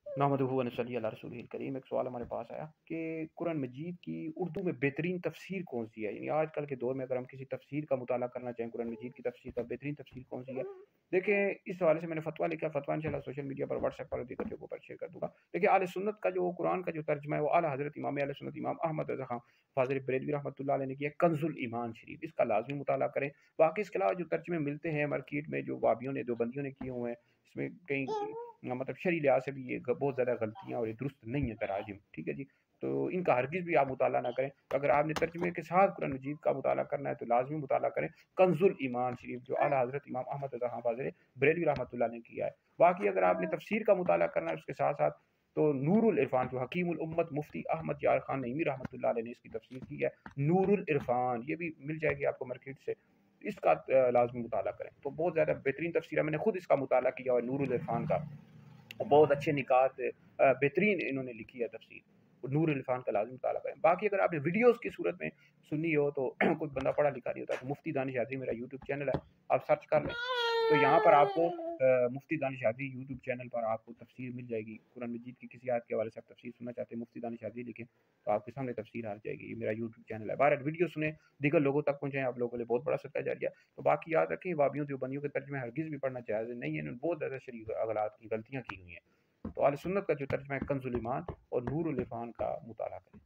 नहमदुहु व नसल्ली अला रसूलिहिल करीम। एक सवाल हमारे पास आया कि कुरान मजीद की उर्दू में बेहतरीन तफसीर कौन सी है। यानी आजकल के दौर में अगर हम किसी तफसीर का मुताला करना चाहें, कुरान मजीद की तफसीर का बेहतरीन तफसीर कौन सी है। देखें, इस हवाले से मैंने फतवा लिखा, फतवा इंशाल्लाह सोशल मीडिया पर, व्हाट्सएप पर और दीगर जगहों पर शेयर कर दूंगा। देखिए, आले सुन्नत का जो कुरान का जो तर्जमा है वो आला हज़रत इमाम अहले सुन्नत इमाम अहमद रज़ा खान फाज़िल बरेलवी रहमतुल्लाह अलैह ने किया, कंजुल ईमान शरीफ। इसका लाजमी मुताला करें। बाकी इसके अलावा जो तर्जमे मिलते हैं मार्केट में, जो वाबियों ने, देवबंदियों ने किए हुए हैं, इसमें कई मतलब शरई लिहाज से भी ये बहुत ज़्यादा गलतियाँ और ये दुरुस्त नहीं है तराजिम, ठीक है जी। तो इनका हरगिज़ भी आप मुताला ना करें। अगर आपने तर्जमे के साथ कुरान मजीद का मुताला करना है तो लाजमी मुताला करें कंजुल ईमान शरीफ, जो आला हज़रत इमाम अहमद रज़ा खान फाज़िल बरेलवी रहमतुल्लाह ने किया है। बाकी अगर आपने तफसीर का मुताला करना है उसके साथ साथ, तो नूरुल इरफान, जो हकीमुल उम्मत मुफ्ती अहमद यार खान नईमी रहमतुल्लाह अलैह ने इसकी तफसीर की है, नूरुल इरफान, ये भी मिल जाएगी आपको मार्केट से। इसका लाजमी मुताला करें। तो बहुत ज़्यादा बेहतरीन तफसीर है, मैंने खुद इसका मुताला किया और नूरुल इरफान का बहुत अच्छे निकात बेहतरीन इन्होंने लिखी है तफसीर। नूर इरफान का लाजमी मुताला करें। बाकी अगर आपने वीडियोस की सूरत में सुननी हो तो कोई बंदा पढ़ा लिखा नहीं होता तो मुफ्ती दानिश हाज़री मेरा यूट्यूब चैनल है, आप सर्च कर लें तो यहाँ पर आपको मुफ्ती दानिश हाज़री यूट्यूब चैनल पर आपको तफसीर मिल जाएगी। कुरान मजीद की किसी आयत के हवाले से आप तफसीर सुनना चाहते हैं, मुफ्ती दानिश हाज़री लिखें तो आपके सामने तफसीर आ जाएगी। ये मेरा यूट्यूब चैनल है। बाहर वीडियो सुने, दीगर लोगों तक पहुँचाएं, आप लोगों के लिए बहुत बड़ा सदका जारिया। तो बाकी याद रखें, वाबियों देवबंदियों के तर्जमे हरगिज़ भी पढ़ना जायज़ नहीं है। इन्होंने बहुत ज़्यादा शरई गलत की गलतियाँ की हुई हैं। तो अहले सुन्नत का जो तर्जमा है कंजुल ईमान और नूरुल इरफान का मुताला करें।